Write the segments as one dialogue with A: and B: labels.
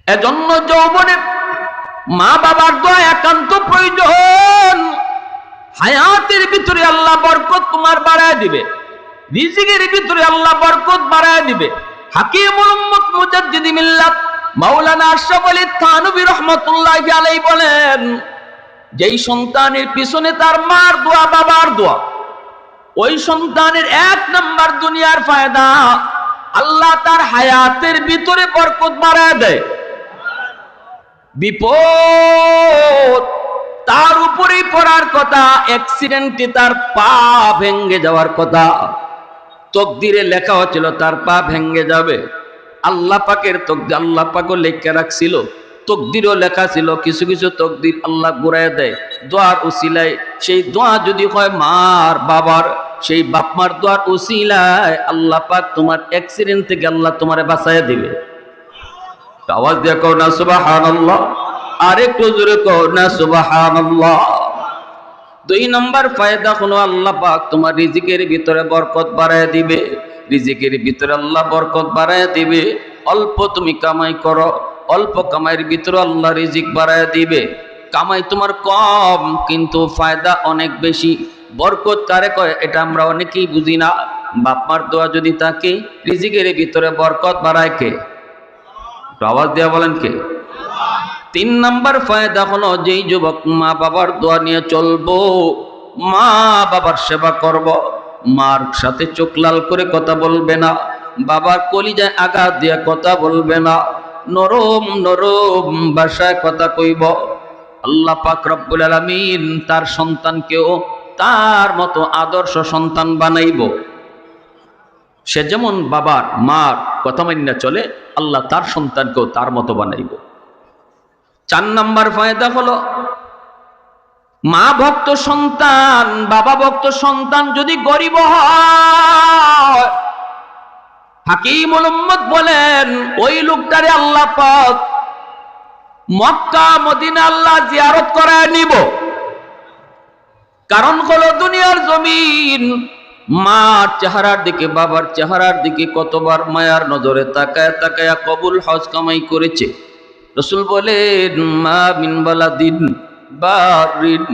A: এজন্য যৌবনে মা বাবার দোয়া একান্ত প্রয়োজন। হায়াতের ভিতরে আল্লাহ বরকত তোমার বাড়ায় দিবে, রিজিকের ভিতরে আল্লাহ বরকত বাড়ায় দিবে। হাকিমুল উম্মত মুজাদ্দিদি মিল্লাত মাওলানা আশরাফ আলী থানভী রাহমাতুল্লাহি আলাইহি বলেন, যেই সন্তানের পিছনে তার মার দোয়া বাবার দোয়া, ওই সন্তানের এক নাম্বার দুনিয়ার ফায়দা, আল্লাহ তার হায়াতের ভিতরে বরকত বাড়ায় দেয়। বিপদ তার উপরেই পড়ার কথা, অ্যাক্সিডেন্টে তার পা ভেঙে যাওয়ার কথা, তকদিরে লেখা হচ্ছিল তার পা ভেঙে যাবে। আল্লাহ পাকের তকদির আল্লাহ পাকও লেখা রাখছিল, তকদিরও লেখা ছিল। কিছু কিছু তকদির আল্লাহ ঘুরায় দেয় দোয়ার উসিলায়। সেই দোয়া যদি হয় মার বাবার, সেই বাপ মার দোয়ার উসিলায় আল্লাহ পাক তোমার অ্যাক্সিডেন্ট থেকে আল্লাহ তোমারে বাঁচাইয়া দিবে। আওয়াজ দিয়ে কও না সুবহানাল্লাহ, আরেকটু জোরে কও না সুবহানাল্লাহ। 2 নম্বর ফায়দা হলো আল্লাহ পাক তোমার রিজিকের ভিতরে বরকত বাড়ায় দিবে। রিজিকের ভিতরে আল্লাহ বরকত বাড়ায় দিবে। অল্প তুমি কামাই করো, অল্প কামাইয়ের ভিতরে আল্লাহ রিজিক বাড়ায় দিবে। কামাই তোমার কম কিন্তু ফায়দা অনেক বেশি। বরকত কারে কয় এটা আমরা অনেকেই বুঝি না। বাপ মার দোয়া যদি থাকে, রিজিকের ভিতরে বরকত বাড়ায় কে? আওয়াজ দিয়া বলেন কে? 3 নম্বর ফায়দা হলো, যেই যুবক মা বাবার দোয়া নিয়ে চলবো, মা বাবার সেবা করব, মার সাথে চোখ লাল করে কথা বলবে না, বাবার কলিজায় আঘাত দিয়ে কথা বলবে না, নরম নরম ভাষায় কথা কইব, আল্লাহ পাক রব্বুল আলামিন তার সন্তানকেও তার মতো আদর্শ সন্তান বানাইব। সে যেমন বাবার মার কথা মান্য চলে, আল্লাহ তার সন্তানকেও তার মতো বানাইব। 4 নম্বর ফায়দা হলো, মা ভক্ত সন্তান বাবা ভক্ত সন্তান যদি গরিব হয়, হাকিমুল উম্মত বলেন ওই লোকটারে আল্লাহ পাক মক্কা মদিনা আল্লাহ জিয়ারত করায় নিব। কারণ হলো দুনিয়ার জমিন মার চেহারার দিকে বাবার চেহারার দিকে কতবার মায়ার নজরে তাকায় তাকায়া কবুল হজ কামাই করেছে। রাসূল বলেন, মা মিন বালাদিন বারিন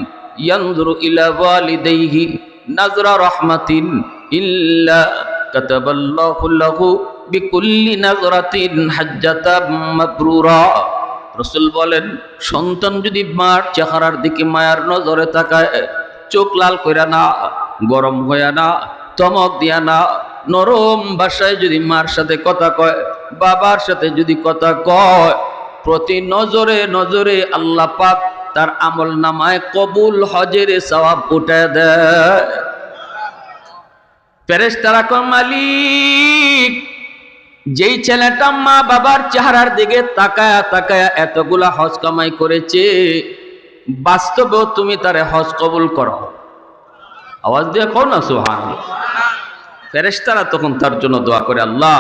A: ইয়ানজুরু ইলা ওয়ালিদাইহি নাজরা রাহমাতিন ইল্লা কাতাবাল্লাহু লাহু বিকুল্লি নাজরাতিন হাজ্জাতাম মাবরুরা। রাসূল বলেন, সন্তান যদি মার চেহারার দিকে মায়ার নজরে তাকায়, চোখ লাল কইরা না, গরম হইয়া না, চমক দিয়া না, নরম ভাষায় যদি মার সাথে কথা কয়, বাবার সাথে যদি কথা কয়, প্রতি নজরে নজরে আল্লাহ পাক তার আমল নামায় কবুল হজের সওয়াব উঠায় দেয়। ফেরেশতারা কয়, মালিক, যেই ছেলেটা মা বাবার চেহারার দিকে তাকায়া তাকায়া এতগুলা হজ কামাই করেছে, বাস্তবেও তুমি তারে হজ কবুল করো। আওয়াজ দিয়ে কও না সুবহানাল্লাহ। ফেরেশতারা তখন তার জন্য দোয়া করে, আল্লাহ,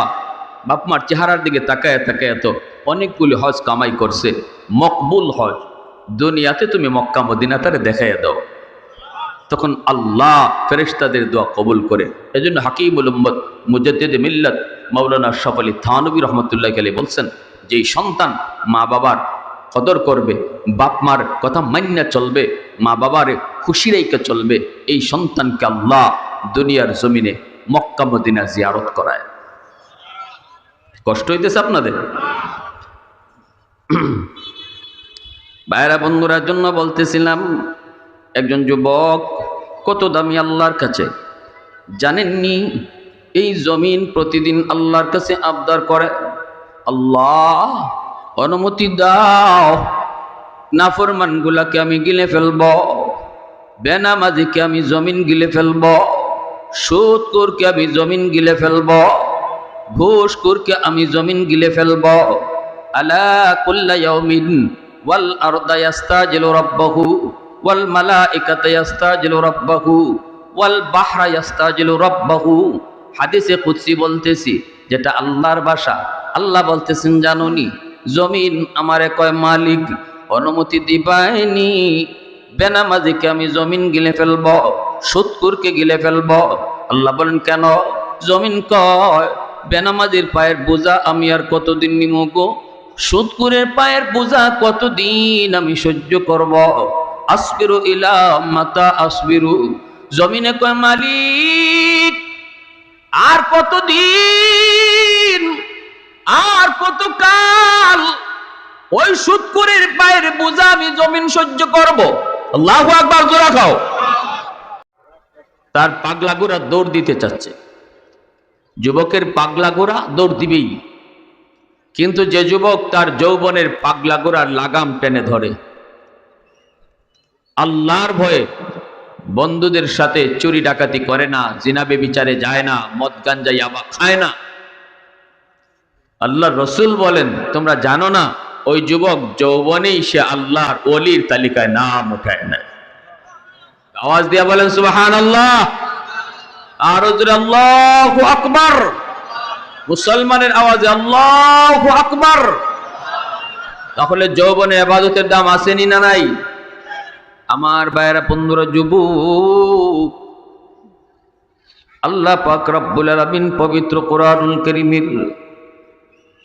A: বাপ মার চেহারার দিকে তাকায় তাকায় তো অনেকগুলি হজ কামাই করছে, মকবুল হজ, দুনিয়াতে তুমি মক্কা মদিনা তারে দেখাইয়া দাও। তখন আল্লাহ ফেরেশতাদের দোয়া কবুল করে। এজন্য হাকিমুল উম্মত মুজাদ্দিদ মিল্লাত মাওলানা আশরাফ আলী থানভী রাহমাতুল্লাহি আলাইহি বলছেন, যেই সন্তান মা বাবার কদর করবে, বাপ মার কথা মান্যা চলবে, মা বাবার খুশি রেখে চলবে, এই সন্তানকে আল্লাহ দুনিয়ার জমিনে মক্কা মদিনা জিয়ারত করায়। কষ্ট হইতেছে আপনাদের? ভাইরা বন্ধুরার জন্য বলতেছিলাম, একজন যুবক কত দামি আল্লাহর কাছে জানেননি? এই জমিন প্রতিদিন আল্লাহর কাছে আবদার করে, আল্লাহ অনুমতি দাও, নাফরমান গুলাকে আমি গিলে ফেলব, বেনামাজিকে আমি জমিন গিলে ফেলব, সুদখোরকে আমি জমিন গিলে ফেলব, ঘুষখোরকে আমি জমিন গিলে ফেলব। আলা কুল্লা ইয়াউমিন ওয়াল আরদা ইয়াস্তাজিলু রাব্বাহু ওয়াল মালাইকাতু ইয়াস্তাজিলু রাব্বাহু ওয়াল বাহরা ইয়াস্তাজিলু রাব্বাহু। হাদিসে কুদসি বলতেছি, যেটা আল্লাহর ভাষা। আল্লাহ বলতেছেন, জানোনি জমিন আমারে কয়, মালিক অনুমতি দিবাইনি, বেনামাজিকে আমি জমিন গিলে ফেলব, সুদখোরকে গিলে ফেলব। আল্লাহ বলেন, কেন? জমিন কয়, বেনামাজির পায়ের বোঝা আমি আর কতদিন নিমু গো? সুদকুরের পায়ের বোঝা কতদিন আমি সহ্য করব? আসবিরু ইলা মাতা আসবিরু। জমিনে কয় মালিক আর কতদিন, আর কত কাল ওই সুদকুরের পায়ের বোঝা আমি জমিন সহ্য করব? আল্লাহু আকবার, জোরে খাও। তার পাগলা গোরা দৌড় দিতে চাচ্ছে। যুবকের পাগলা গোরা দৌড় দিবেই, কিন্তু যে যুবক তার যৌবনের পাগলা গোরার লাগাম টেনে ধরে, আল্লাহর ভয়ে বন্ধুদের সাথে চুরি ডাকাতি করে না, জিনা বেবিচারে যায় না, মদ গাঞ্জা ইয়াবা খায় না, আল্লাহর রাসূল বলেন তোমরা জানো না ওই যুবক যৌবনেই সে আল্লাহর ওলির তালিকায় নাম উঠায় না। আওয়াজ দিয়া বলেন সুবহানাল্লাহ, আর জোরে আল্লাহু আকবার। মুসলমানের আওয়াজে আল্লাহু আকবার। তাহলে যৌবনে ইবাদতের দাম আসেনি না নাই? আমার ভাইয়েরা, বন্ধুরা, যুবক, আল্লাহ পাক রব্বুল আলামিন পবিত্র কোরআনুল কারীমের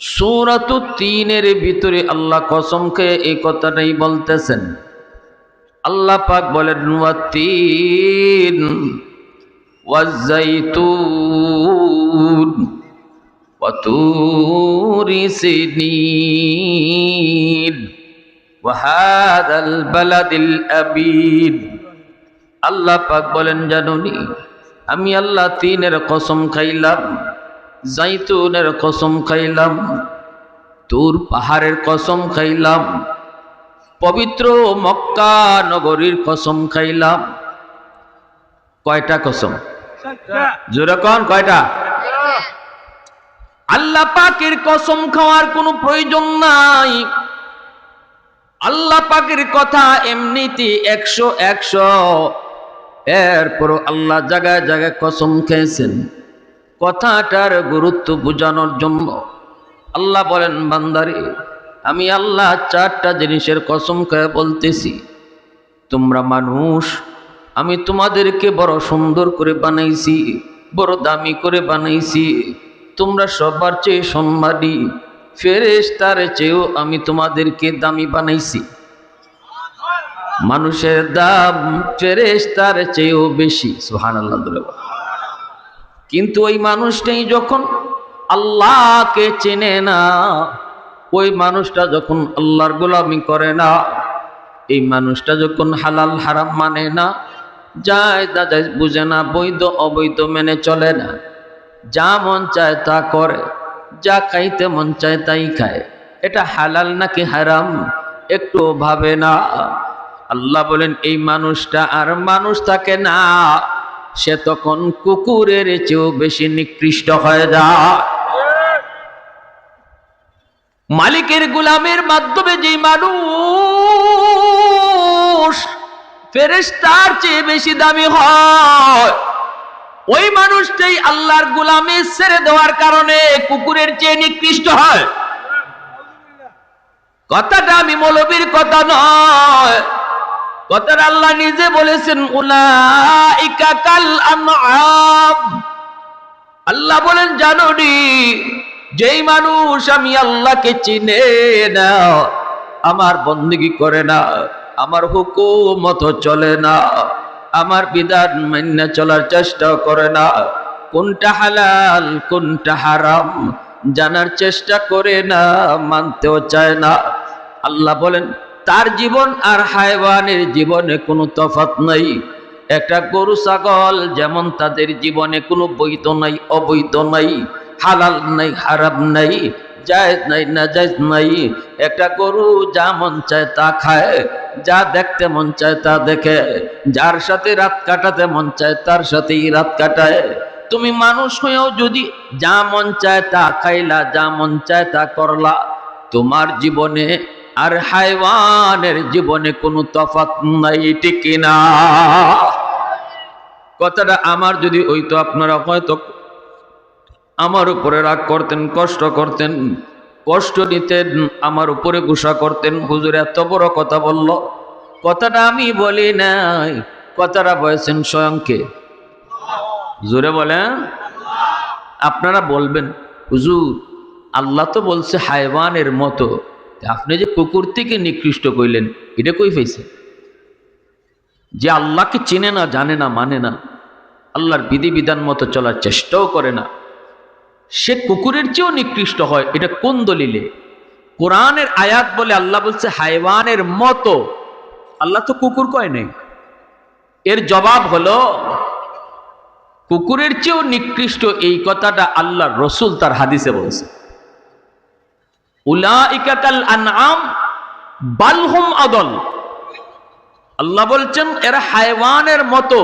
A: সূরাতুত তিনের ভিতরে আল্লাহ কসম খেয়ে এই কথাটাই বলতেছেন। আল্লাহ পাক বলেন ওয়াত্তিন ওয়াজ্জাইতুন ওয়া তুরি সিনিন ওয়া হাযাল বালাদিল আমিন। আল্লাহ পাক বলেন জানোনি আমি আল্লাহ তিনের কসম খাইলাম, জাইতুনের কসম খাইলাম, তুর পাহাড়ের কসম খাইলাম, পবিত্র মক্কা নগরীর কসম খাইলাম। কয়টা কসম? জোরে কোন কয়টা? আল্লাহ পাকের কসম খাওয়ার কোনো প্রয়োজন নাই। আল্লাহ পাকের কথা এমনিতে 100 এরপর আল্লাহ জায়গায় জায়গায় কসম খেয়েছেন কথাটার গুরুত্ব বোঝানোর জন্য। আল্লাহ বলেন বান্দারে আমি আল্লাহ 4টা জিনিসের কসম খেয়ে বলতেছি। তোমরা মানুষ, আমি তোমাদেরকে বড় সুন্দর করে বানাইছি, বড় দামি করে বানাইছি, তোমরা সবার চেয়ে সম্মানী, ফেরেশতার চেয়েও আমি তোমাদেরকে দামি বানাইছি। মানুষের দাম ফেরেশতার চেয়েও বেশি, সুবহানাল্লাহ। কিন্তু ওই মানুষটাই যখন আল্লাহকে চেনে না, ওই মানুষটা যখন আল্লাহর গোলামি করে না, এই মানুষটা যখন হালাল হারাম মানে না, জায়েজ নাজায়েজ বুঝে না, বৈধ অবৈধ মেনে চলে না, যা মন চায় তা করে, যা খাইতে মন চায় তাই খায়, এটা হালাল নাকি হারাম একটু ভাবে না। আল্লাহ বলেন এই মানুষটা আর মানুষ থাকে না, সে তখন কুকুরের চেয়েও বেশি নিকৃষ্ট হয়ে যায়। মালিকের গোলামের মাধ্যমে যে মানুষ ফেরেশতার চেয়ে বেশি দামি হয়, ওই মানুষটাই আল্লাহর গোলামি ছেড়ে দেওয়ার কারণে কুকুরের চেয়ে নিকৃষ্ট হয়। কথাটা আমি মৌলবীর কথা নয়, কথাটা আল্লাহ নিজে বলেছেন উলাইকা কাল আনআম। আল্লাহ বলেন জানো নি যেই মানুষ আমি আল্লাহকে চিনে না, আমার বন্দেগী করে না, আমার হুকুম মতো চলে না, আমার বিধান মেনে চলার চেষ্টা করে না, কোনটা হালাল কোনটা হারাম জানার চেষ্টা করে না, মানতেও চায় না, আল্লাহ বলেন তার জীবন আর হায়ওয়ানের জীবনে কোনো তফাৎ নাই। একটা গরু ছাগল যেমন তাদের জীবনে কোনো বৈধ নাই অবৈধ নাই, হালাল নাই হারাম নাই, জায়েজ নাই নাজায়েজ নাই। একটা গরু যা মন চায় তা খায়, যা দেখতে মন চায় তা দেখে, যার সাথে রাত কাটাতে মন চায় তার সাথেই রাত কাটায়। তুমি মানুষ হয়েও যদি যা মন চায় তা খাইলা, যা মন চায় তা করলা, তোমার জীবনে আর হায়ওয়ানের জীবনে কোনো তফাৎ নাই, ঠিক না? কথাটা আমার যদি হইতো আপনারা হয়তো আমার উপরে রাগ করতেন, কষ্ট করতেন, কষ্ট নিতেন, আমার উপরে গুসা করতেন, হুজুর এত বড় কথা বলল। কথাটা আমি বলি নাই, কথাটা বলেছেন স্বয়ংকে। জোরে বলেন। আপনারা বলবেন হুজুর আল্লাহ তো বলছে হায়ওয়ানের মতো, আপনি যে কুকুর থেকে নিকৃষ্ট কইলেন, এটা কই পাইছে? যে আল্লাহকে চিনে না, জানে না, মানে না, আল্লাহর বিধিবিধান মতো চলার চেষ্টাও করে না, সে কুকুরের চেয়েও নিকৃষ্ট হয়, এটা কোন দলিলে? কোরআনের আয়াত বলে আল্লাহ বলছে হায়ওয়ানের মতো, আল্লাহ তো কুকুর কয় নাই। এর জবাব হলো কুকুরের চেয়েও নিকৃষ্ট এই কথাটা আল্লাহর রসুল তার হাদিসে বলছে। উলাইকা কাল আনআম বাল হুম আদল, আল্লাহ বলছেন এরা হায়ওয়ানের মতো।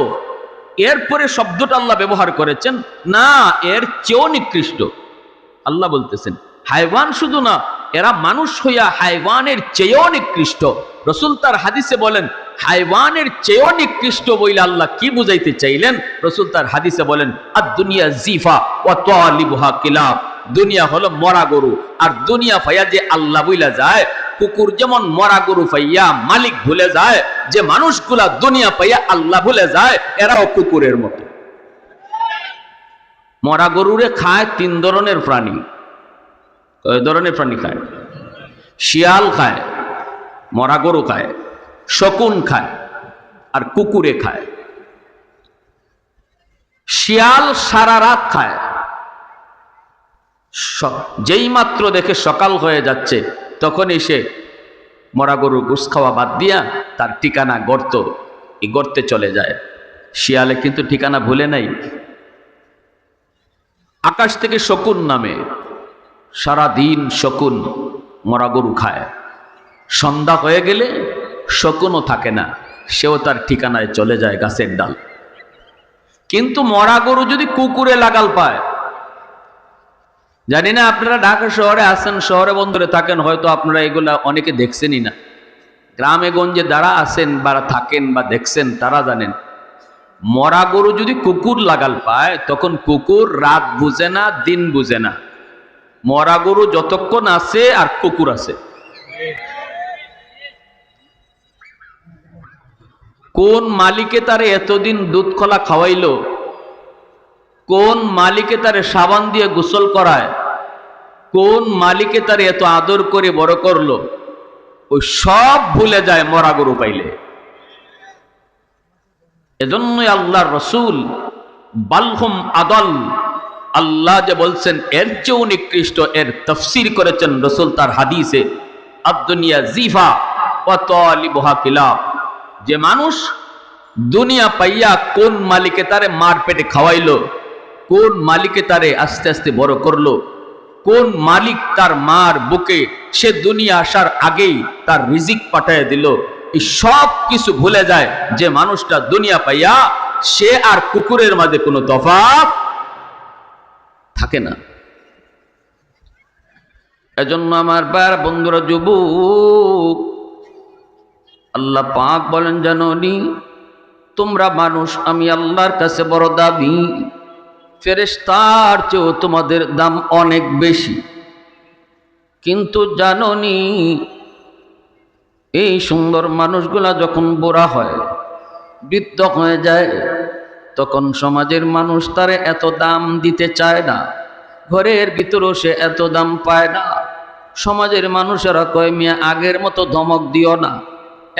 A: এরপরে শব্দটা আল্লাহ ব্যবহার করেছেন না, এর চেয়েও নিকৃষ্ট। আল্লাহ বলতেছেন হায়ওয়ান শুধু না, এরা মানুষ হইয়া হায়ওয়ানের চেয়েও নিকৃষ্ট। রসুল তার হাদিসে বলেন হায়ওয়ানের চেয়েও নিকৃষ্ট বইলে আল্লাহ কি বুঝাইতে চাইলেন? রসুল তার হাদিসে বলেন আর দুনিয়া জিফা ওয়া তালিবুহা কিলাব, দুনিয়া হলো মরা গরু, আর দুনিয়া ফাইয়া যে আল্লাহ বইলা যায়, কুকুর যেমন মরা গরু পাইয়া মালিক ভুলে যায়, যে মানুষগুলা দুনিয়া পাইয়া আল্লাহ ভুলে যায়, এরাও কুকুরের মতো। মরা গরুরে খায় তিন ধরনের প্রাণী। কয় ধরনের প্রাণী খায়? শিয়াল খায়, মরা গরু খায়, শকুন খায়, আর কুকুরে খায়। শিয়াল সারা রাত খায়, যেই মাত্র দেখে সকাল হয়ে যাচ্ছে তখনই সে মরা গরুর গোশত খাওয়া বাদ দিয়া তার ঠিকানা গর্ত, এই গর্তে চলে যায়। শিয়ালে কিন্তু ঠিকানা ভুলে নাই। আকাশ থেকে শকুন নামে, সারা দিন শকুন মরা গরু খায়। সন্ধ্যা হয়ে গেলে শকুনও থাকে না, সেও তার ঠিকানায় চলে যায় গাছের ডাল। কিন্তু মরা গরু যদি কুকুরে লাগাল পায়, জানি না আপনারা ঢাকা শহরে আছেন, শহরে বন্দরে থাকেন, হয়তো আপনারা এগুলা অনেকে দেখছেনই না। গ্রামে গঞ্জে যারা আছেন বা থাকেন বা দেখছেন তারা জানেন, মরা গরু যদি কুকুর লাগাল পায় তখন কুকুর রাত বুঝে না, দিন বুঝে না। মরা গরু যতক্ষণ আছে আর কুকুর আছে। কোন মালিকে তারে এতদিন দুধ কলা খাওয়াইলো, কোন মালিকে তারে সাবান দিয়ে গোসল করায়, কোন মালিকে তারে এত আদর করে বড় করলো, ওই সব ভুলে যায় মরা গরু পাইলে। এজন্যই আল্লাহর রসুল বালহুম আদল, আল্লাহ যে বলছেন এর চেয়েও নিকৃষ্ট, এর তাফসীর করেছেন রসুল তার হাদিসে আদ-দুনিয়া জিফা ওয়া তালিবুহা কিলাব। যে মানুষ দুনিয়া পাইয়া কোন মালিকে তারে মার পেটে খাওয়াইলো, কোন মালিকে তারে আস্তে আস্তে বড় করলো, কোন মালিক তার মার বুকে সে দুনিয়া আসার আগেই তার রিজিক পাঠায় দিল, এই সব কিছু ভুলে যায় যে মানুষটা দুনিয়া পাইয়া, সে আর কুকুরের মাঝে কোনো তফাৎ থাকে না। এজন্য আমার বার বন্ধুরা, যুবক, আল্লাহ পাক বলেন জানোনি তোমরা মানুষ, আমি আল্লাহর কাছে বড় দামি, ফেরেশতার চেয়েও তোমাদের দাম অনেক বেশি। কিন্তু জানোনি এই সুন্দর মানুষগুলা যখন বুড়া হয়, বৃদ্ধ হয়ে যায়, তখন সমাজের মানুষ তারে এত দাম দিতে চায় না, ঘরের ভিতরেও সে এত দাম পায় না। সমাজের মানুষেরা কয় মিয়া আগের মতো ধমক দিও না,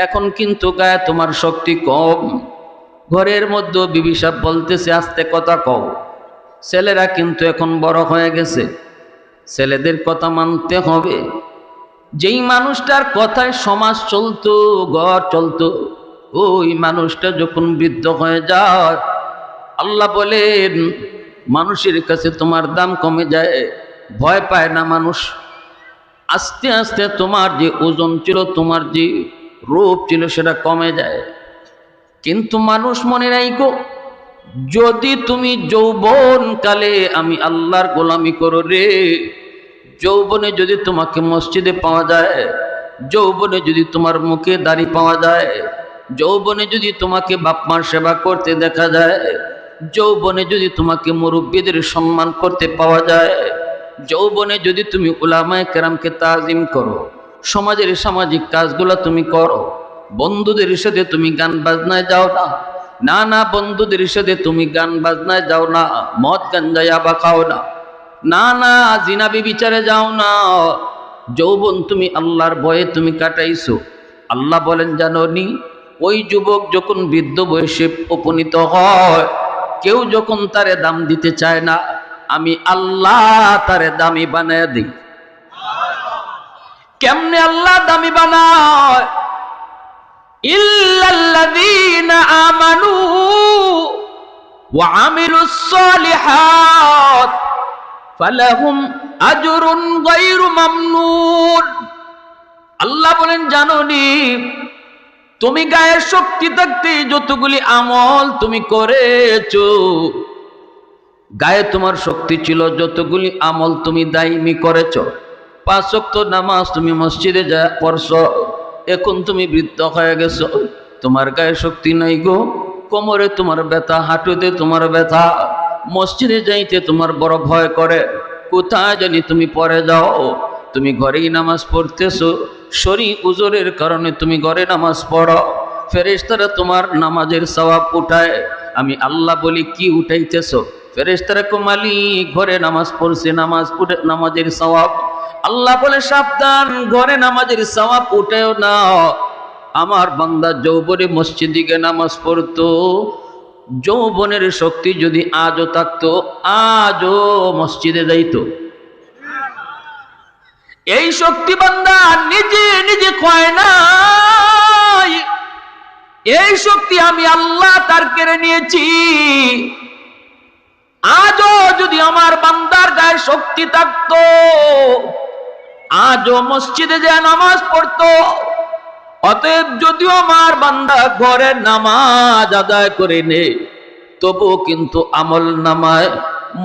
A: এখন কিন্তু গায়ে তোমার শক্তি কম। ঘরের মধ্যে বিবি সাহেব বলতেছে আস্তে কথা কও। ছেলেরা কিন্তু এখন বড় হয়ে গেছে, ছেলেদের কথা মানতে হবে। যেই মানুষটার কথায় সমাজ চলতো, ঘর চলতো, ওই মানুষটা যখন বৃদ্ধ হয়ে যায়, আল্লাহ বলেন মানুষের কাছে তোমার দাম কমে যায়, ভয় পায় না মানুষ। আস্তে আস্তে তোমার যে ওজন ছিল, তোমার যে রূপ ছিল, সেটা কমে যায়। কিন্তু মানুষ মনে রাখো, যদি তুমি যৌবন কালে আমি আল্লাহর গোলামি করো রে, যৌবনে যদি তোমাকে মসজিদে পাওয়া যায়, যৌবনে যদি তোমার মুখে দাড়ি পাওয়া যায়, যৌবনে যদি তোমাকে বাপ মার সেবা করতে দেখা যায়, যৌবনে যদি তোমাকে মুরব্বীদের সম্মান করতে পাওয়া যায়, যৌবনে যদি তুমি উলামায়ে কেরামকে তাজিম করো, সমাজের সামাজিক কাজগুলো তুমি করো, বন্ধুদের সাথে তুমি গান বাজনায় যাও না, না না বন্ধুদের সাথে তুমি গান বাজনায় যাও না, মদ গাঞ্জা ইয়াবা খাও না, না না, জিনা বিচারে যাও না, যৌবন তুমি আল্লাহর ভয়ে তুমি কাটাইছো। আল্লাহ বলেন জানোনি, ওই যুবক যখন বৃদ্ধ বয়সে উপনীত হয়, কেউ যখন তারে দাম দিতে চায় না, আমি আল্লাহ তারে দামি বানায় দিই। কেমনে আল্লাহ দামি বানায়? ইল্লাল্লাযীনা আমানু ওয়া আমিলুস সালিহাত ফালাহুম আজরুন গায়রু মামনুন। আল্লাহ বলেন জানোনি, তুমি গায়ের শক্তি থাকতে যতগুলি আমল তুমি করেছো, গায়ে তোমার শক্তি ছিল, যতগুলি আমল তুমি দায়মি করেছো, 5 ওয়াক্ত নামাজ তুমি মসজিদে যা পড়ছো, এখন তুমি বৃদ্ধ হয়ে গেছো, তোমার গায়ে শক্তি নাই গো, কোমরে তোমার ব্যথা, হাঁটুতে তোমার ব্যথা, মসজিদে যাইতে তোমার বড় ভয় করে, কোথায় জানি তুমি পড়ে যাও, তুমি ঘরেই নামাজ পড়তেছো, শরী উজরের কারণে তুমি ঘরে নামাজ পড়ো, ফেরেশতারা তোমার নামাজের সওয়াব উঠায়। আমি আল্লাহ বলি কি উঠাইতেছো? ফেরেশতারা কো মালিক, ঘরে নামাজ পড়ছে, নামাজের সওয়াব। আল্লাহ বলে সাবধান, ঘরে নামাজের সওয়াব উঠায়ও না। আমার বান্দা যৌবনে মসজিদে গিয়ে নামাজ পড়তো, যৌবনের শক্তি যদি আজও থাকতো, আজও মসজিদে যাইতো। এই শক্তি বান্দা নিজে নিজে কয় না, এই শক্তি আমি আল্লাহ তার কেড়ে নিয়েছি। আজও যদি আমার বান্দার গায়ে শক্তি থাকতো, আজও মসজিদে যে নামাজ পড়তো। অতএব যদিও আমার বান্দা ঘরে নামাজ আদায় করে নে, তবুও কিন্তু আমল নামায়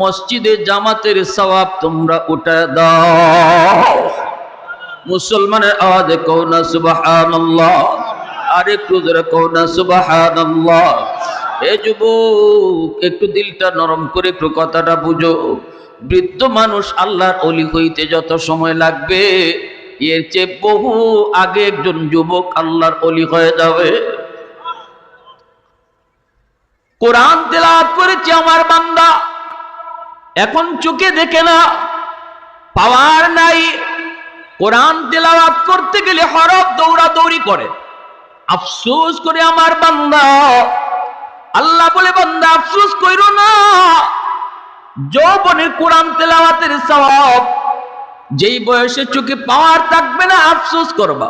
A: মসজিদে জামাতের সওয়াব তোমরা উঠে দাও। মুসলমানের আওয়াজে কও না সুবহানাল্লাহ, আরেকটু জোরে কও না সুবহানাল্লাহ। এ যুবক, একটু দিলটা নরম করে একটু কথাটা বুঝো। বৃদ্ধ মানুষ আল্লাহর ওলি হইতে যত সময় লাগবে, এর চেয়ে বহু আগে একজন যুবক আল্লাহর ওলি হয়ে যাবে। কোরআন তেলাওয়াত করেছে আমার বান্দা, এখন চোখে দেখে না, পাওয়ার নাই। কোরআন তেলাওয়াত করতে গেলে হরফ দৌড়াদৌড়ি করে, আফসোস করে আমার বান্দা। আল্লাহ বলে বান্দা আফসোস কইরো না, যৌবনের কোরআন তেলাওয়াতের সওয়াব যেই বয়সে চোখে পাওয়ার থাকবে না, আফসোস করবা,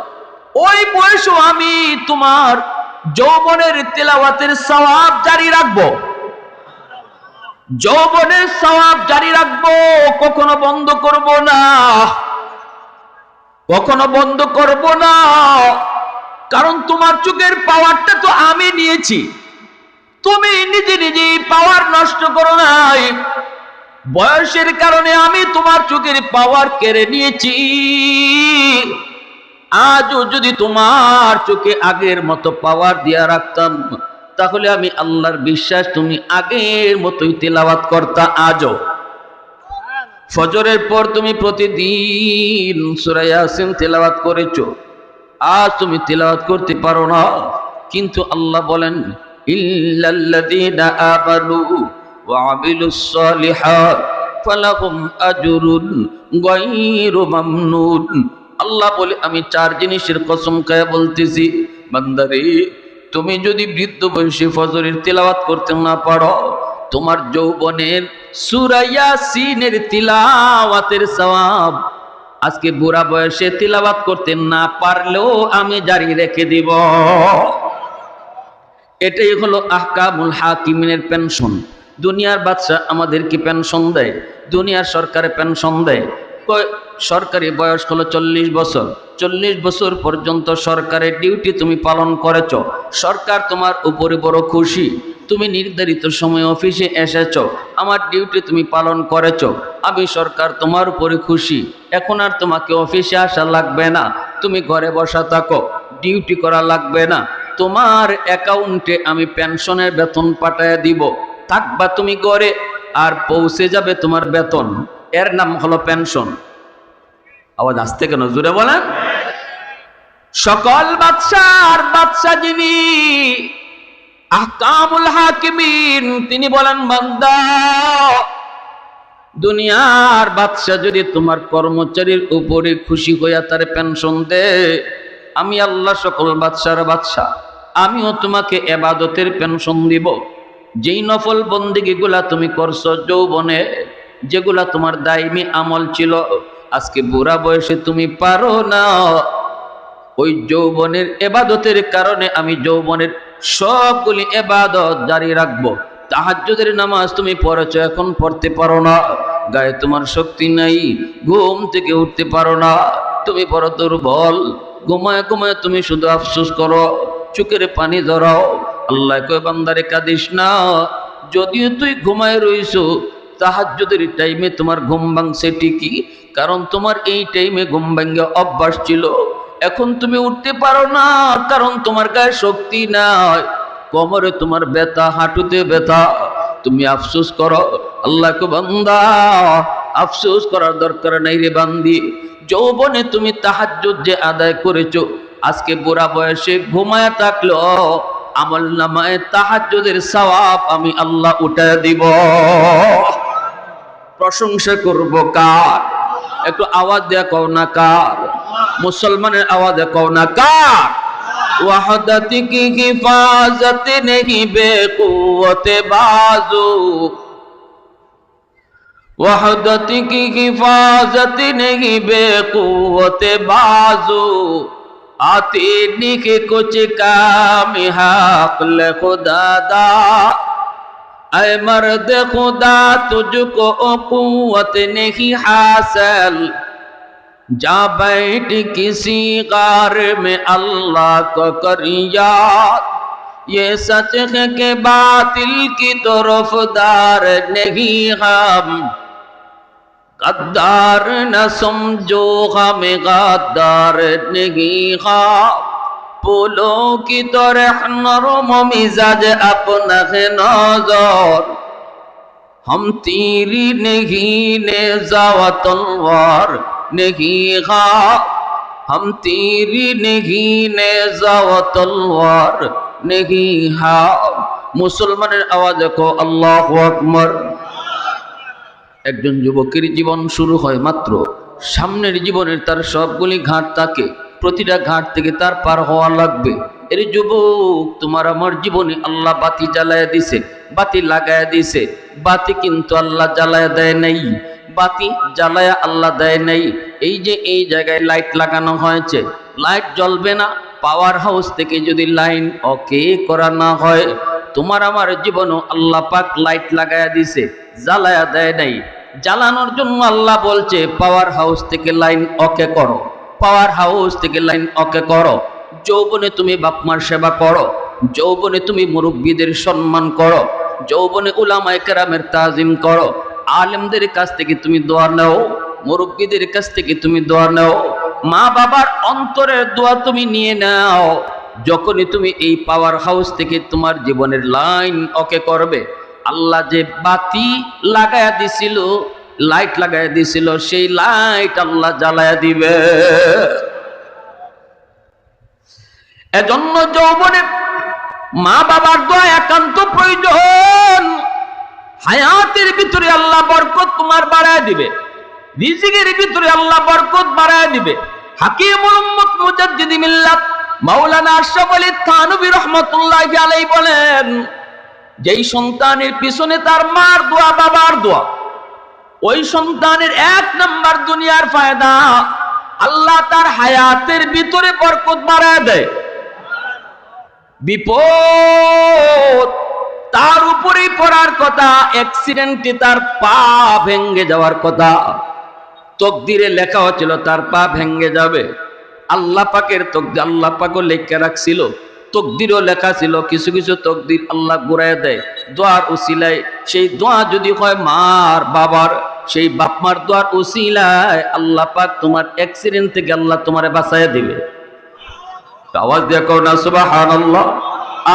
A: ওই বয়সও আমি তোমার যৌবনের তেলাওয়াতের সওয়াব জারি রাখবো। যৌবনের সওয়াব জারি রাখবো, কখনো বন্ধ করব না, কখনো বন্ধ করব না। কারণ তোমার চোখের পাওয়ারটা তো আমি নিয়েছি, তুমি নিজে নিজেই পাওয়ার নষ্ট করো নাই। বয়সের কারণে আমি তোমার চোখের পাওয়ার কেড়ে নিয়েছি। আজও যদি তোমার চোখে আগের মতো পাওয়ার দিয়া রাখতাম, তাহলে আমি আল্লাহর বিশ্বাস তুমি আগের মতোই তেলাওয়াত করতা। আজও ফজরের পর তুমি প্রতিদিন সূরা ইয়াসিন তেলাওয়াত করেছো, আজ তুমি তেলাওয়াত করতে পারো না। কিন্তু আল্লাহ বলেন ইল্লাল্লাযীনা আমানু ওয়া আমিলুস সালিহাত ফালাহুম আজরুন গায়রু মামনুন। আল্লাহ বলে আমি 4 জিনিসের কসম খায় বলতেছি, বান্দারে তুমি যদি বৃদ্ধ বয়সে ফজরের তেলাওয়াত করতে না পারো, তোমার যৌবনের সূরা ইয়াসিনের তিলাওয়াতের সওয়াব আজকে বুড়া বয়সে তিলাওয়াত করতে না পারলেও আমি জারি রেখে দিব। এটাই হলো আহকামুল হাকিমিনের পেনশন। দুনিয়ার বাদশা আমাদেরকে পেনশন দেয়, দুনিয়ার সরকারে পেনশন দেয়। সরকারি বয়স হলো 40 বছর। 40 বছর পর্যন্ত সরকারের ডিউটি তুমি পালন করেছ, সরকার তোমার উপরে বড় খুশি। তুমি নির্ধারিত সময় অফিসে এসেছ, আমার ডিউটি তুমি পালন করেছ, আমি সরকার তোমার উপরে খুশি। এখন আর তোমাকে অফিসে আসা লাগবে না, তুমি ঘরে বসা থাকো, ডিউটি করা লাগবে না। তোমার অ্যাকাউন্টে আমি পেনশনের বেতন পাঠায় দিব, থাকবা তুমি ঘরে, আর পৌঁছে যাবে তোমার বেতন। এর নাম হলো পেনশন। আওয়াজ আসতে কেন, জোরে বলেন। সকল বাদশার বাদশা যিনি, আহকামুল হাকিমিন, তিনি বলেন বান্দা দুনিয়ার বাদশা যদি তোমার কর্মচারীর উপরে খুশি হইয়া তার পেনশন দে, আমি আল্লাহ সকল বাদশার বাদশা, আমিও তোমাকে এবাদতের পেনশন দিব। যেই নফল বন্দিগিগুলা তুমি করছো যৌবনে, যেগুলা তোমার দাইমি আমল ছিল, আজকে বুড়া বয়সে তুমি পারো না, ওই যৌবনের এবাদতের কারণে আমি যৌবনের সবগুলি এবাদত জারি রাখবো। তাহাজ্জুদের নামাজ তুমি পড়েছো, এখন পড়তে পারো না, গায়ে তোমার শক্তি নাই, ঘুম থেকে উঠতে পারো না, তুমি বড় দুর্বল, ঘুমায় ঘুমায় তুমি শুধু আফসোস করো, চোখের পানি ধরাও। আল্লাহ কয় বান্দারে কাঁদিস না, যদিও তুই ঘুমায় রইছো, তাহাজ্জুদের টাইমে তোমার ঘুম ভাঙছে ঠিকই, কারণ তোমার এই টাইমে ঘুম ভাঙা অভ্যাস ছিল। এখন তুমি উঠতে পারো না, কারণ তোমার গায়ে শক্তি নাই, কোমরে তোমার ব্যথা, হাঁটুতে ব্যথা, তুমি আফসোস করো। আল্লাহ কো বান্দা, আফসোস করার দরকার নাই রে বান্দি, যৌবনে তুমি তাহাজ্জুদ যে আদায় করেছো, আজকে বুড়া বয়সে ঘুমায় থাকলো, আমল নামায় তাহাজ্জুদের সওয়াব আমি আল্লাহ উঠায় দিব। প্রশংসা করব কার? একটু আওয়াজ দেয়া কও না কার? মুসলমানের আওয়াজে কও না কার? ওয়াহদাতি কি হিফাজত নেহি বেকুওতে বাজু, ওয়াহদাতি কি হিফাজত নেহি বেকুওতে বাজু, आती निके कुछ काम हक ले खुदा दा, ऐ मर्द खुदा तुझको कुव्वत नहीं हासिल, जा बैठ किसी गार में अल्लाह को कर याद, ये सच है कि बातिल की तरफदार नहीं हम, गद्दार न समझो हमें गद्दार नहीं ख्वाब, फूलों की तरह नरम मिजाज अपना है नजर, हम तीरी नहीं नेज़ा व तलवार नहीं ख्वाब, हम तीरी नहीं नेज़ा व तलवार नहीं ख्वाब। मुसलमाনের আওয়াজে কো আল্লাহু আকবার। একজন যুবকের জীবন শুরু হয় মাত্র, সামনের জীবনের তার সবগুলি ঘাট থাকে, প্রতিটা ঘাট থেকে তার পার হওয়া লাগবে। এর যুবক, তোমার আমার জীবনে আল্লাহ বাতি জ্বালায়া দিছে, বাতি লাগায়া দিছে, বাতি কিন্তু আল্লাহ জ্বালায়া দেয় নাই, বাতি জ্বালায়া আল্লাহ দেয় নাই। এই যে এই জায়গায় লাইট লাগানো হয়েছে, লাইট জ্বলবে না, পাওয়ার হাউস থেকে যদি লাইন ওকে করা না হয়, তোমার আমার জীবনও আল্লাহ পাক লাইট লাগায়া দিছে, জ্বালায়া দেয় নাই। জ্বালানোর জন্য আল্লাহ বলছে পাওয়ার হাউস থেকে লাইন ওকে করো, পাওয়ার হাউস থেকে লাইন ওকে করো। যৌবনে তুমি বাপমার সেবা করো, যৌবনে তুমি মুরব্বীদের সম্মান করো, যৌবনে উলামায়ে কেরামের তাজিম করো, আলেমদের কাছ থেকে তুমি দোয়া নাও, মুরব্বীদের কাছ থেকে তুমি দোয়া নাও, মা বাবার অন্তরের দোয়া তুমি নিয়ে নাও। যখনই তুমি এই পাওয়ার হাউস থেকে তোমার জীবনের লাইন ওকে করবে, আল্লাহ যে বাতি লাগায়া দিছিল, লাইট লাগায়া দিছিল, সেই লাইট আল্লাহ জ্বালায়া দিবে। এজন্য যৌবনে মা বাবার দোয়া একান্ত প্রয়োজন। হায়াতের ভিতরে আল্লাহ বরকত তোমার বাড়ায় দিবে, রিজিকের ভিতরে আল্লাহ বরকত বাড়ায় দিবে। হাকিমুল উম্মত মুজাদ্দিদি মিল্লাত মাওলানা আশরাফ আলী থানভী রাহমাতুল্লাহি আলাইহি বলেন, যেই সন্তানের পিছনে তার মার দোয়া, বাবার দোয়া, ওই সন্তানের এক নাম্বার দুনিয়ার ফায়দা, আল্লাহ তার হায়াতের ভিতরে বরকত বাড়ায় দেয়। বিপদ তার উপরেই পড়ার কথা, অ্যাক্সিডেন্টে তার পা ভেঙে যাওয়ার কথা, তকদিরে লেখা হচ্ছিল তার পা ভেঙে যাবে, আল্লাহ পাকের তকদির, আল্লাহ পাকও লেখা রাখছিল, তকদিরও লেখা ছিল। কিছু কিছু তকদির আল্লাহ ঘুরায় দেয় দোয়ার উসিলায়। সেই দোয়া যদি হয় মার বাবার, সেই বাপ মার দোয়ার উসিলায় আল্লাহ পাক তোমার অ্যাক্সিডেন্ট থেকে আল্লাহ তোমারে বাঁচাইয়া দিবে। আওয়াজ দিয়ে কও না সুবহানাল্লাহ,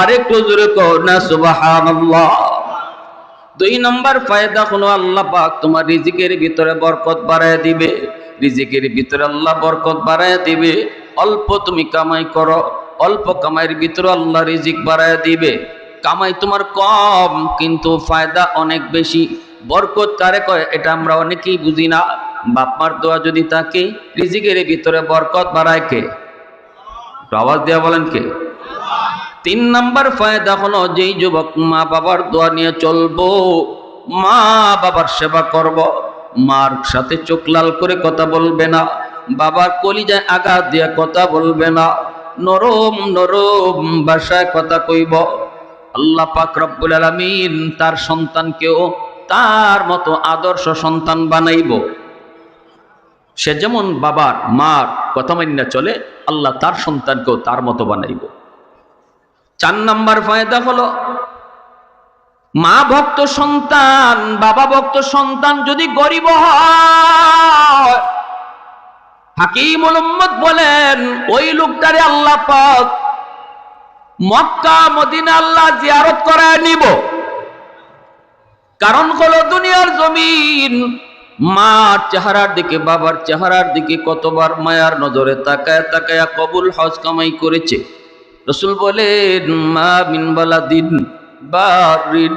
A: আরেকটু জোরে কও না সুবহানাল্লাহ। দুই নম্বর ফায়দা হলো আল্লাহ পাক তোমার রিজিকের ভিতরে বরকত বাড়ায় দিবে, রিজিকের ভিতরে আল্লাহ বরকত বাড়ায় দিবে। অল্প তুমি কামাই করো, অল্প কামাইয়ের ভিতরে আল্লাহ রিজিক বাড়ায় দিবে। কামাই তোমার কম কিন্তু ফায়দা অনেক বেশি, বরকত কারে কয় এটা আমরা অনেকেই বুঝি না। বাপ মার দোয়া যদি থাকে, রিজিকের ভিতরে বরকত বাড়ায় কে? আওয়াজ দেওয়া বলেন কে? 3 নাম্বার ফায়দা হলো, যেই যুবক মা বাবার দোয়া নিয়ে চলবো, মা বাবার সেবা করব, মার সাথে চোখ লাল করে কথা বলবে না, বাবার কলিজায় আঘাত দিয়ে কথা বলবে না, নরম নরম ভাষায় কথা কইব, আল্লাহ পাক রব্বুল আলামিন তার সন্তানকেও তার মতো আদর্শ সন্তান বানাইব। সে যেমন বাবার মার কথা মাইন্না চলে, আল্লাহ তার সন্তানকেও তার মতো বানাইব। 4 নাম্বার ফায়দা হলো, মা ভক্ত সন্তান, বাবা ভক্ত সন্তান যদি গরিব হয়, হাকিমুল উম্মত বলেন ওই লোকটারে আল্লাহ পাক মক্কা মদিনা আল্লাহ জিয়ারত করায় নিব। কারণ হলো দুনিয়ার জমিন মার চেহারার দিকে বাবার চেহারার দিকে কতবার মায়ার নজরে তাকায় তাকায়া কবুল হজ কামাই করেছে। রাসূল বলেন মা মিন বালাদিন বারিন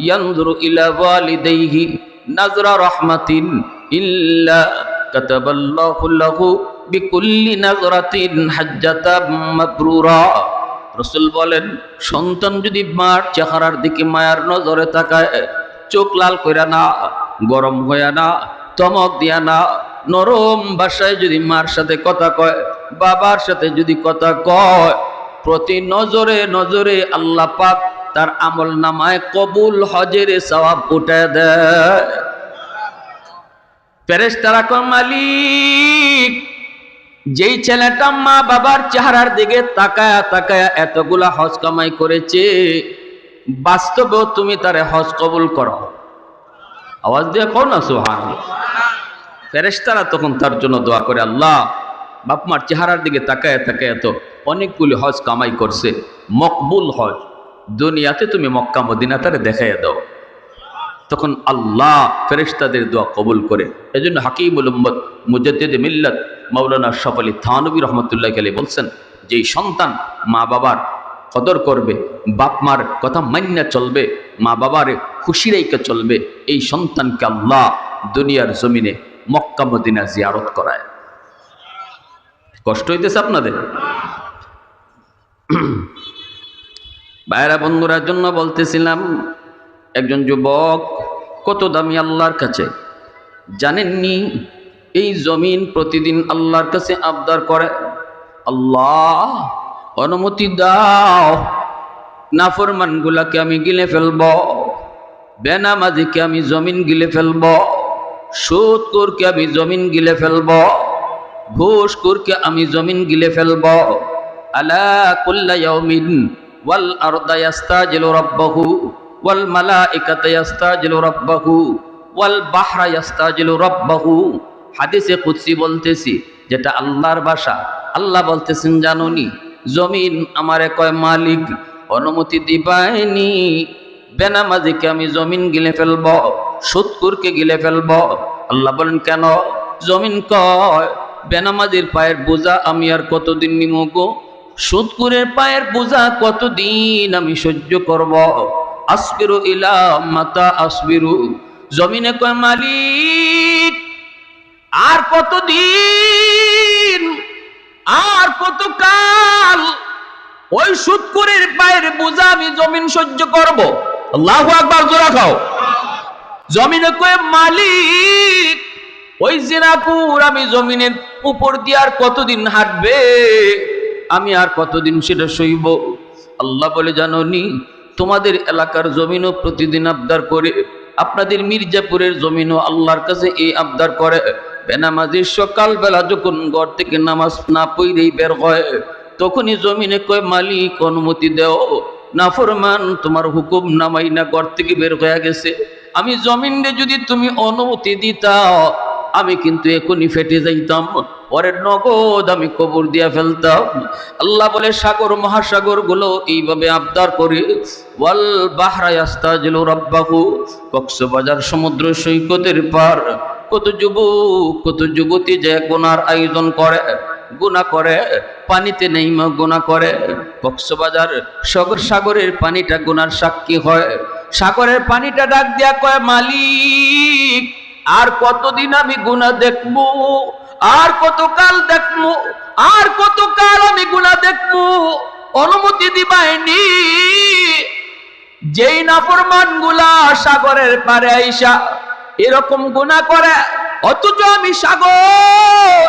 A: ইয়ানজুরু ইলা ওয়ালিদাইহি নাজরা রাহমাতিন ইল্লা কাতাবাল্লাহু লাহু বিকুল্লি নাজরাতিন হাজ্জাতাম মাবরুরা। রাসূল বলেন সন্তান যদি মার চেহারার দিকে মায়ার নজরে তাকায়, চোখ লাল কইরা না, গরম হইয়া না, তমক দিয়া না, নরম ভাষায় যদি মার সাথে কথা কয়, বাবার সাথে যদি কথা কয়, প্রতি নজরে নজরে আল্লাহ পাক তার আমল নামায় কবুল হজের সওয়াব উঠায় দেয়। ফেরেশতারা কয় মালিক, যেই ছেলেটা মা বাবার চেহারার দিকে তাকায়া তাকায়া এতগুলা হজ কামাই করেছে, বাস্তবেও তুমি তারে হজ কবুল করো। আওয়াজ দিয়ে কও না সুবহানাল্লাহ। ফেরেশতারা তখন তার জন্য দোয়া করে, আল্লাহ বাপ মার চেহারার দিকে তাকায় তাকায় তো অনেকগুলি হজ কামাই করছে, মকবুল হজ, দুনিয়াতে তুমি মক্কা মদিনা তারে দেখাইয়া দাও। তখন আল্লাহ ফেরেশতাদের দোয়া কবুল করে। এজন্য হাকিমুল উম্মত মুজাদ্দিদ মিল্লাত মাওলানা আশরাফ আলী থানভী রহমতুল্লাহ আলাইহি বলছেন, যেই সন্তান মা বাবার কদর করবে, বাপ মার কথা মান্যা চলবে, মা বাবার খুশি রেখে চলবে, এই সন্তানকে আল্লাহ দুনিয়ার জমিনে মক্কা মদিনা জিয়ারত করায়। কষ্ট হইতেছে আপনাদের? ভাইরা বন্ধুরার জন্য বলতেছিলাম, একজন যুবক কত দামি আল্লাহর কাছে জানেননি? এই জমিন প্রতিদিন আল্লাহর কাছে আবদার করে, আল্লাহ অনুমতি দাও, নাফরমান গুলাকে আমি গিলে ফেলব, বেনামাজিকে আমি জমিন গিলে ফেলব, সুদখোরকে আমি জমিন গিলে ফেলব, ঘুষখোরকে আমি জমিন গিলে ফেলব। আলা কুল্লা ইয়াউমিন ওয়াল আরদা ইয়াস্তাজিলু রাব্বাহু ওয়াল মালাইকাতু ইয়াস্তাজিলু রাব্বাহু ওয়াল বাহরা ইয়াস্তাজিলু রাব্বাহু। হাদিসে কুদসি বলতেছি, যেটা আল্লাহর ভাষা। আল্লাহ বলতেছেন জানোনি, জমিন আমারে কয় মালিক অনুমতি দিবাইনি, বেনামাজিকে আমি জমিন গিলে ফেলব, সুদখোরকে গিলে ফেলব। আল্লাহ বলেন কেন? জমিন কয় বেনামাজির পায়ের বোঝা আমি আর কতদিন নিমু গো, সুদখোরের পায়ের বোঝা কতদিন আমি সহ্য করব। আসবিরু ইলা মাতা আসবিরু। জমিনে কয় মালিক আর কতদিন, আর কত কাল ওই সুদখোরের পায়ের বোঝা আমি জমিন সহ্য করব। আল্লাহু আকবার, জোরে খাও। জমিনে কয় মালিক ওই জিনাকুর আমি জমিনের উপর দিয়ে আর কতদিন হাঁটবে, আমি আর কতদিন সেটা সইব। আল্লাহ বলে জানোনি, তোমাদের এলাকার জমিনও প্রতিদিন আবদার করে, আপনাদের মির্জাপুরের জমিনও আল্লাহর কাছে এই আবদার করে, বেনামাজির সকালবেলা যখন ঘর থেকে নামাজ না পড়েই বের হয়, তখনই জমিনে কয় মালিক অনুমতি দেও, নাফরমান তোমার হুকুম নামাই না ঘর থেকে বের হয়ে গেছে, আমি জমিনে যদি তুমি অনুমতি দিতাও আমি কিন্তু এখনই ফেটে যাইতাম, পরের নগদ আমি কবর দিয়া ফেলতাম। আল্লাহ বলে সাগর মহাসাগর গুলো এইভাবে আবদার করে, ওয়াল বাহরা ইয়াস্তাজিলু রাব্বাহু। কক্সবাজার সমুদ্র সৈকতের পার কত যুবক কত যুবতী যে গোনার আয়োজন করে, গুনাহ করে, পানিতে নেইমা গুনাহ করে। কক্সবাজার সাগরের পানিটা গুনার সাক্ষী হয়। সাগরের পানিটা ডাক দিয়া কয়, মালিক আর কতদিন আমি গুনাহ দেখবো, আর কতকাল দেখবো, আর কতকাল আমি গুনাহ দেখবো, অনুমতি দিবাইনি। যেই নাফরমান গুলা সাগরের পারে আইসা এরকম গুনাহ করে, অথচ আমি সাগর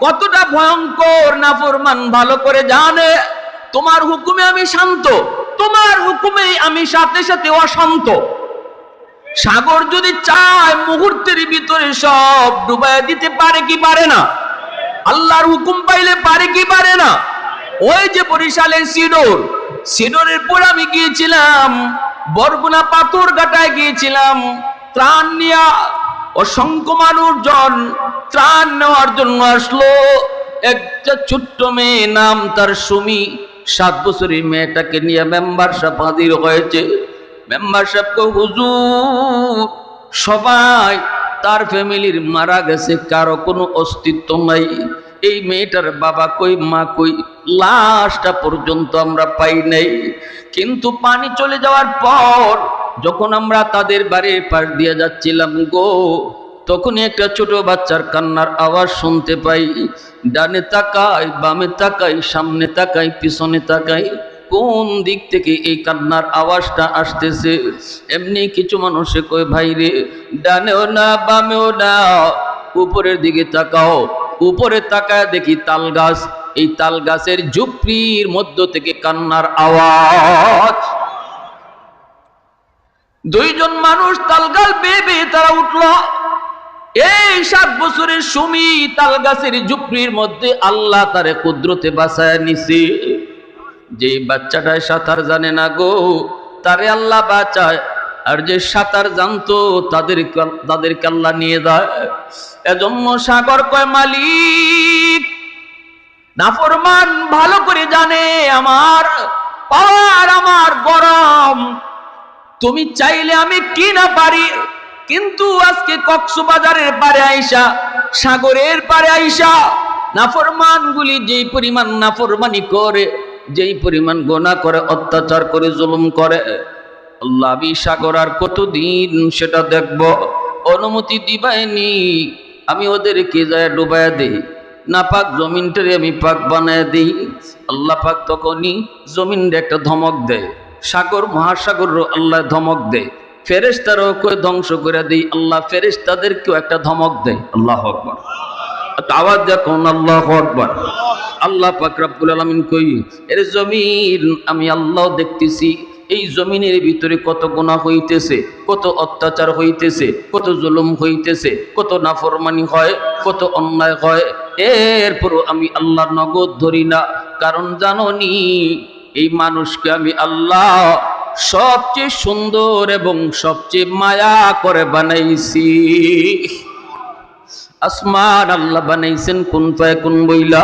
A: কতটা ভয়ঙ্কর নাফরমান ভালো করে জানে। তোমার হুকুমে আমি শান্ত, তোমার হুকুমে আমি সাথে সাথে অশান্ত। সাগর যদি চায় মুহূর্তের ভিতরে সব ডুবাইয়া দিতে পারে কি পারে না? আল্লাহর হুকুম পাইলে পারে কি পারে না? ওই যে বরিশালের সিডরের পর আমি গিয়েছিলাম, বরগুনা পাথর ঘাটায় গিয়েছিলাম ত্রাণ নিয়া। অসংখ্য মানুষজন ত্রাণ নেওয়ার জন্য আসলো। একটা ছোট্ট মেয়ে, নাম তার সুমি, 7 বছরের মেয়েটাকে নিয়ে মেম্বার সাহেব হাজির হয়েছে। মেম্বার সাহেবকে, হুজুর সবাই তার ফ্যামিলির মারা গেছে, কারো কোনো অস্তিত্ব নাই, এই মেয়েটার বাবা কই, মা কই, লাশটা পর্যন্ত আমরা পাই নাই। কিন্তু পানি চলে যাওয়ার পর যখন আমরা তাদের বাড়ির পাশ দিয়ে যাচ্ছিলাম গো, তখনই একটা ছোট বাচ্চার কান্নার আওয়াজ শুনতে পাই। ডানে তাকাই, বামে তাকাই, সামনে তাকাই, পিছনে তাকাই, কোন দিক থেকে এই কান্নার আওয়াজটা আসতেছে। এমনি কিছু মানুষে কই, ভাই রে ডানেও না বামেও না, উপরের দিকে তাকাও। উপরে তাকায় দেখি তাল গাছ, এই তাল গাছের ঝুপড়ির মধ্য থেকে কান্নার আওয়াজ। 2 জন মানুষ তালগাছ বেয়ে বেয়ে তারা উঠলো। এই 7 বছরের সুমি তাল গাছের ঝুপড়ির মধ্যে আল্লাহ তারে কুদরতে বাঁচায় নিছে। যে বাচ্চাটায় সাঁতার জানে না গো, তারে আল্লাহ বাঁচায়, আর যে সাঁতার জানতো তাদেরকে আল্লাহ নিয়ে যায়। এজন্য সাগর কয়, মালিক নাফরমান ভালো করে জানে আমার পাওয়ার, আমার গরম, তুমি চাইলে আমি কি না পারি। কিন্তু আজকে কক্সবাজারের পারে আইসা, সাগরের পারে আইসা নাফরমান গুলি যেই পরিমাণ নাফরমানি করে, যেই পরিমাণ গুনাহ করে, অত্যাচার করে, জুলুম করে, আল্লাহ আমি সাগর আর কতদিন সেটা দেখব? অনুমতি দিবাইনি, আমি ওদেরকে যায় ডুবাইয়া দিই, না পাক জমিনটারে আমি পাক বানায় দিই। আল্লাহ পাক তখনই জমিনটা একটা ধমক দেয়, সাগর মহাসাগর আল্লাহ ধমক দেয়, ফেরেশতারাও কই ধ্বংস করে দিই, আল্লাহ ফেরেশতাদেরকেও একটা ধমক দেয়। আল্লাহু আকবার, আওয়াজ দেখুন, আল্লাহু আকবার। আল্লাহ পাক রব্বুল আলামিন কই, এর জমিন আমি আল্লাহ দেখতেছি, এই জমিনের ভিতরে কত গুনাহ হইতেছে, কত অত্যাচার হইতেছে, কত জুলুম হইতেছে, কত নাফরমানি হয়, কত অন্যায় হয়। এরপরও আমি আল্লাহর নগদ ধরি না, কারণ জানোনি এই মানুষকে আমি আল্লাহ সবচেয়ে সুন্দর এবং সবচেয়ে মায়া করে বানাইছি। আসমান আল্লাহ বানাইছেন কুন ফায়াকুন বইলা,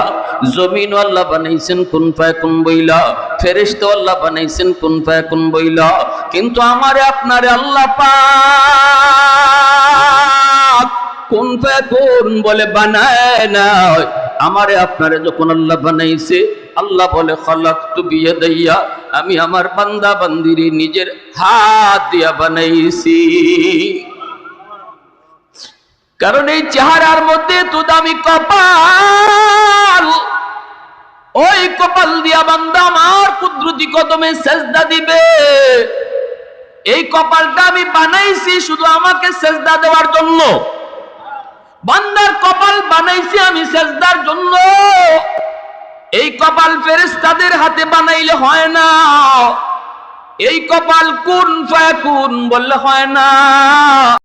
A: জমিন আল্লাহ বানাইছেন কুন ফায়াকুন বইলা, ফেরেশতা আল্লাহ বানাইছেন কুন ফায়াকুন বইলা। কিন্তু আমারে আপনারে আল্লাহ পাক কুন ফায়াকুন বলে বানায় না। আমারে আপনারে যখন আল্লাহ বানাইছে, আল্লাহ বলে খালাকতু বিয়াদাইয়া, আমি আমার বান্দা বান্দিরে নিজের হাত দিয়া বানাইছি। কারণ এই চেহারার মধ্যে তো দামি কপাল, ওই কপাল দিয়া বান্দা আমার কুদরতি কদমে সেজদা দিবে। এই কপালটা আমি বানাইছি শুধু আমাকে সেজদা দেওয়ার জন্য। বান্দার কপাল বানাইছি আমি সেজদার জন্য। এই কপাল ফেরেশতাদের হাতে বানাইলে হয় না, এই কপাল কুন ফায়াকুন বললে হয় না।